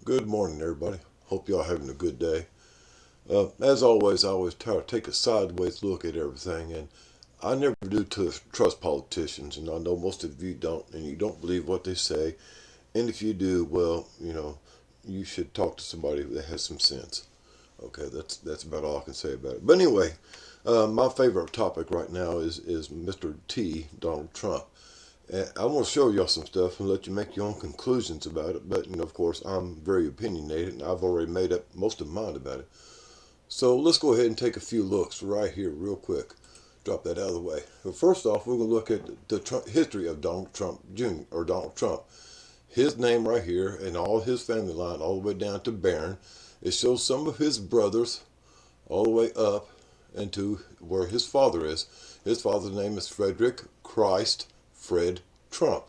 Good morning, everybody. Hope y'all having a good day. As always, I always try to take a sideways look at everything, and I never do trust politicians, and I know most of you don't, and you don't believe what they say. And if you do, well, you should talk to somebody that has some sense. Okay, that's about all I can say about it. But anyway, my favorite topic right now is Mr. T, Donald Trump. I want to show y'all some stuff and let you make your own conclusions about it. But, of course, I'm very opinionated and I've already made up most of mine about it. So let's go ahead and take a few looks right here, real quick. Drop that out of the way. But first off, we're going to look at the history of Donald Trump Jr., or Donald Trump. His name right here and all his family line, all the way down to Barron. It shows some of his brothers all the way up into where his father is. His father's name is Frederick Christ Fred Trump.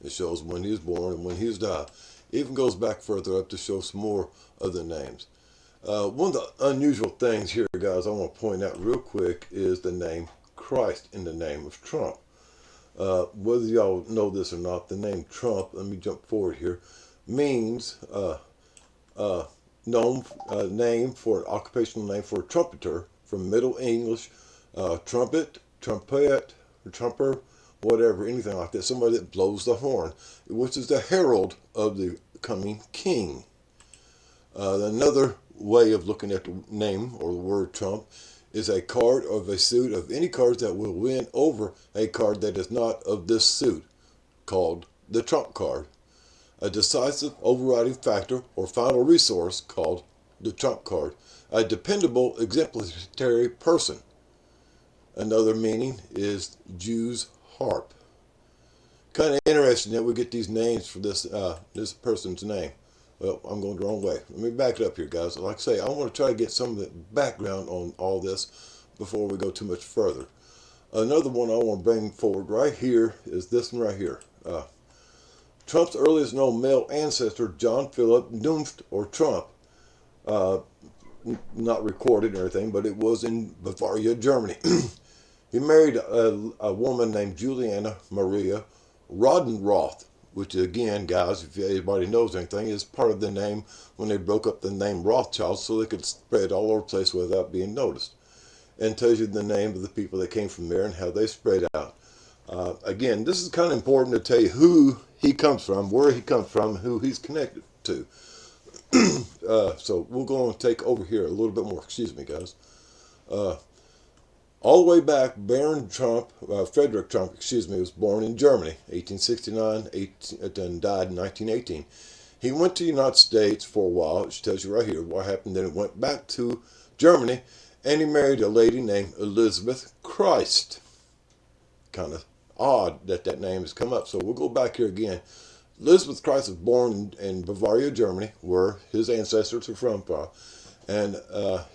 It shows when he was born and when he was died. It even goes back further up to show some more other names. One of the unusual things here, guys, I want to point out real quick is the name Christ in the name of Trump. Whether y'all know this or not, the name Trump, let me jump forward here, means uh, known name for an occupational name for a trumpeter from Middle English, trumpet, trumpet, trumper, whatever, anything like that. Somebody that blows the horn, which is the herald of the coming king. Another way of looking at the name or the word Trump is a card of a suit of any cards that will win over a card that is not of this suit, called the Trump card. A decisive overriding factor or final resource called the Trump card. A dependable exemplary person. Another meaning is Jew's harp. Kind of interesting that we get these names for this person's name. Well, I'm going the wrong way. Let me back it up here, guys. Like I say, I want to try to get some of the background on all this before we go too much further. Another one I want to bring forward right here is this one right here. Trump's earliest known male ancestor, John Philip Dunst, or Trump, uh, not recorded or anything, but it was in Bavaria, Germany. He married a woman named Juliana Maria Rodenroth, which again, guys, if anybody knows anything, is part of the name when they broke up the name Rothschild so they could spread all over the place without being noticed. And tells you the name of the people that came from there and how they spread out. Again, this is kind of important to tell you who he comes from, where he comes from, who he's connected to. So we'll go and take over here a little bit more. Excuse me, guys. Uh, all the way back, Baron Trump, Frederick Trump, was born in Germany, 1869, and died in 1918. He went to the United States for a while, which tells you right here what happened. Then he went back to Germany, and he married a lady named Elizabeth Christ. Kind of odd that that name has come up. So we'll go back here again. Elizabeth Christ was born in Bavaria, Germany, where his ancestors are from. And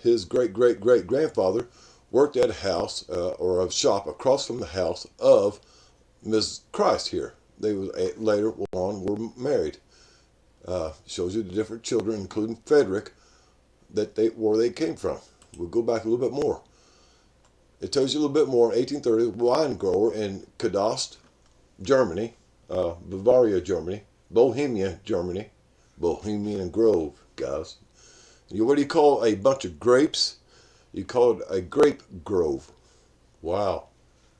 his great great great grandfather worked at a house or a shop across from the house of Ms. Christ here. They was later on were married. Shows you the different children, including Frederick, that where they came from. We'll go back a little bit more. It tells you a little bit more. 1830, wine grower in Kadost, Germany, Bavaria, Germany, Bohemia, Germany, Bohemian Grove, guys. What do you call a bunch of grapes? You call it a grape grove. Wow.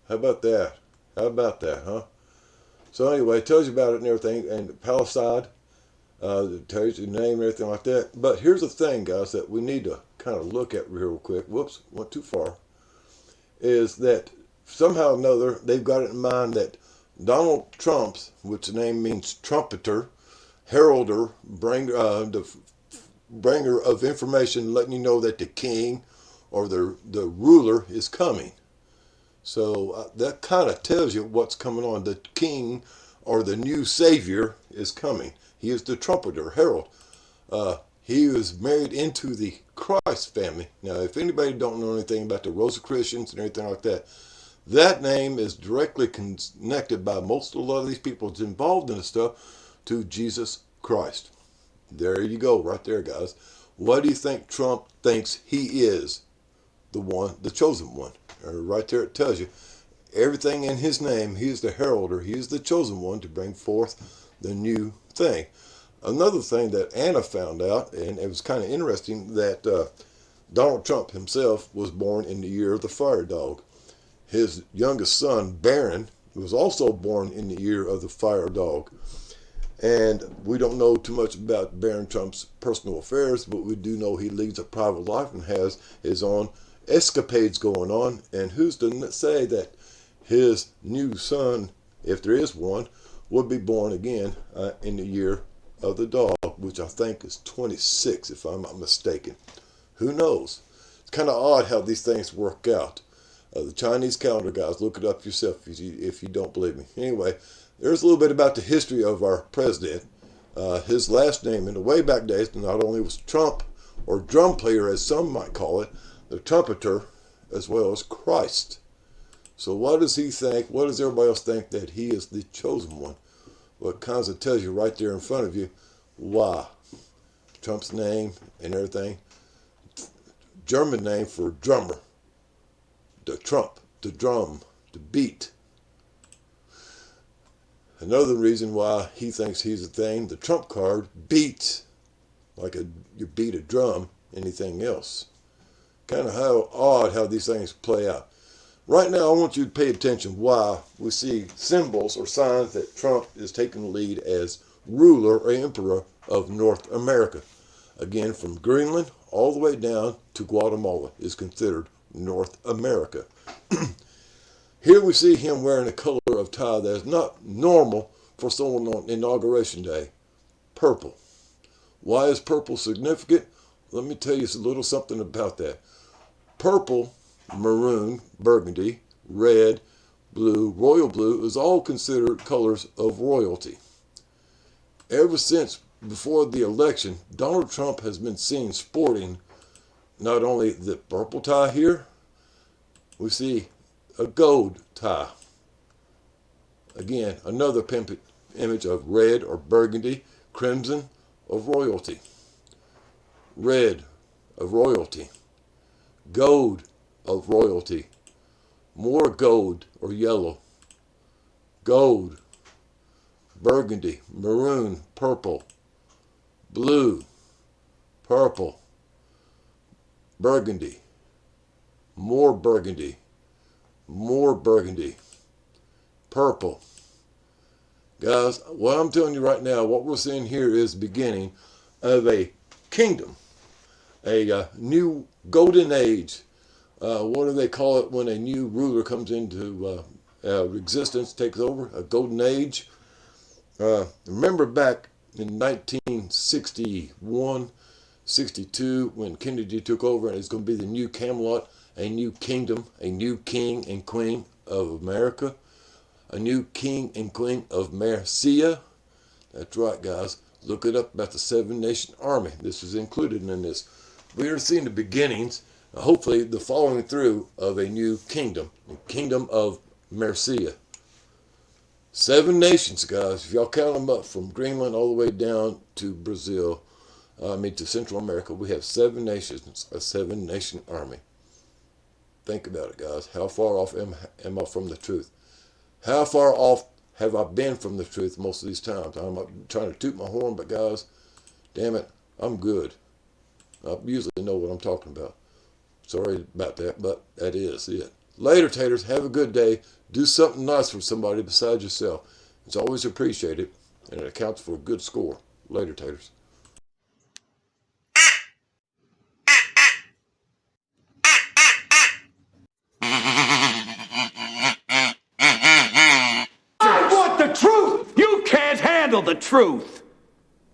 How about that? How about that, huh? So anyway, it tells you about it and everything. And Palestine, it tells you the name and everything like that. But here's the thing, guys, that we need to kind of look at real quick. Whoops, went too far. Is that somehow or another they've got it in mind that Donald Trump's, which the name means trumpeter, heralder, the bringer of information, letting you know that the king or the ruler is coming. So that kind of tells you what's coming on. The king or the new savior is coming. He is the trumpeter, herald. He was married into the Christ family. Now, if anybody don't know anything about the Rosicrucians and everything like that, that name is directly connected by a lot of these people that's involved in this stuff to Jesus Christ. There you go, right there, guys. What do you think Trump thinks he is? The one, the chosen one. Right there it tells you everything in his name. He is the heralder. He is the chosen one to bring forth the new thing. Another thing that Anna found out, and it was kind of interesting, that Donald Trump himself was born in the year of the fire dog. His youngest son, Barron, was also born in the year of the fire dog. And we don't know too much about Barron Trump's personal affairs, but we do know he leads a private life and has his own escapades going on. And who's to say that his new son, if there is one, would be born again in the year of the dog, which I think is 26, if I'm not mistaken. Who knows? It's kind of odd how these things work out. The Chinese calendar, guys, look it up yourself if you don't believe me. Anyway, there's a little bit about the history of our president. His last name in the way back days not only was Trump, or drum player as some might call it, the trumpeter, as well as Christ. So what does he think? What does everybody else think that he is the chosen one? Well, it kind of tells you right there in front of you why. Trump's name and everything. German name for drummer. The trump, the drum, the beat. Another reason why he thinks he's a thing, the trump card beats like you beat a drum, anything else. Kind of how odd how these things play out. Right now, I want you to pay attention why we see symbols or signs that Trump is taking the lead as ruler or emperor of North America. Again, from Greenland all the way down to Guatemala is considered North America. Here we see him wearing a color of tie that is not normal for someone on Inauguration Day. Purple. Why is purple significant? Let me tell you a little something about that. Purple, maroon, burgundy, red, blue, royal blue is all considered colors of royalty. Ever since before the election, Donald Trump has been seen sporting not only the purple tie here, we see a gold tie. Again, another image of red or burgundy, crimson of royalty, red of royalty, gold of royalty, more gold or yellow, gold, burgundy, maroon, purple, blue, purple, burgundy, more burgundy, purple. Guys, what I'm telling you right now, what we're seeing here is the beginning of a kingdom, a new golden age. What do they call it when a new ruler comes into existence, takes over? A golden age. Remember back in 1961, 62, when Kennedy took over, and it's going to be the new Camelot, a new kingdom, a new king and queen of America, a new king and queen of Mercia. That's right, guys. Look it up about the Seven Nation Army. This is included in this. We are seeing the beginnings, hopefully the following through of a new kingdom, the kingdom of Mercia. 7 nations, guys. If y'all count them up from Greenland all the way down to Brazil, to Central America, we have 7 nations, a 7-nation army. Think about it, guys. How far off am I from the truth? How far off have I been from the truth most of these times? I'm not trying to toot my horn, but guys, damn it, I'm good. I usually know what I'm talking about. Sorry about that, but that is it. Later, taters. Have a good day. Do something nice for somebody besides yourself. It's always appreciated, and it accounts for a good score. Later, taters. I want the truth! You can't handle the truth!